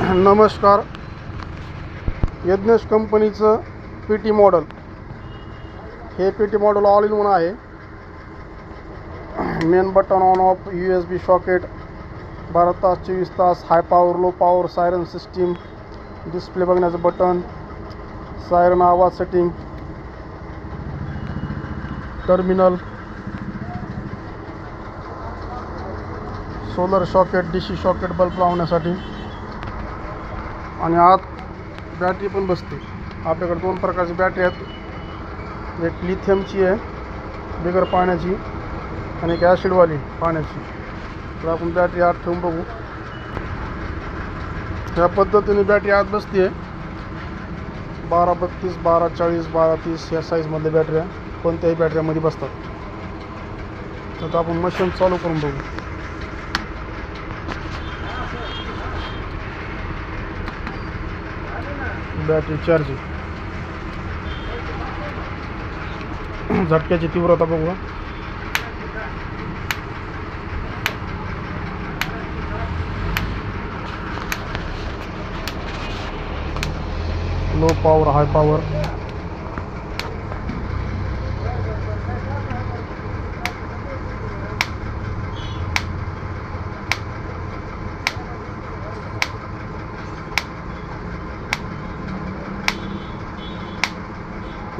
नमस्कार. यज्ञेश कंपनीचं PT model, हे PT model all in one आहे. Main button on off, USB socket, 12 तास 24 तास, high power low power, siren system, display बघण्याचं बटन, सायरन आवाज setting, terminal, solar socket, DC socket bulb लावण्यासाठी, आणि आत बॅटरी पण बसते. आपल्याकडे 2 प्रकारची बॅटरी आहेत. एक लिथियमची आहे बिगर पाण्याची, आणि एक ॲसिडवाली पाण्याची. तर आपण बॅटरी आत ठेवून बघू. ह्या पद्धतीने बॅटरी आत बसते. 1232, 1240, 1230 या साईजमधल्या बॅटऱ्या कोणत्याही बॅटऱ्यामध्ये बसतात. तर आपण मशीन चालू करून बघू. Battery charging. झटक्याची तीव्रता बघू. Low power, high power.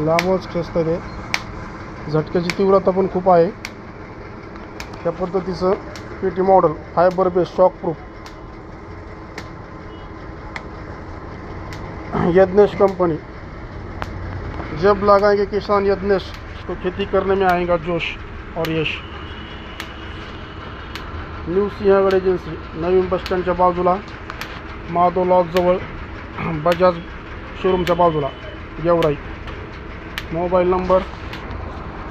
लांबच खेचतं ते. झटक्याची तीव्रता पण खूप आहे. त्या पद्धतीचं PT model, fibre base, shock proof. Yagnesh company. जब लगाएंगे किसान यज्ञेश तो खेती करने में आएगा जोश और यश. न्यू सिंहगड एजन्सी, नवीन बस स्टँडच्या बाजूला, माधव लॉजजवळ, बजाज शोरूमच्या बाजूला, गेवराई. Mobile number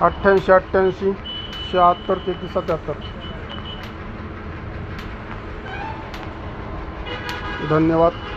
8888 76 33 77. धन्यवाद.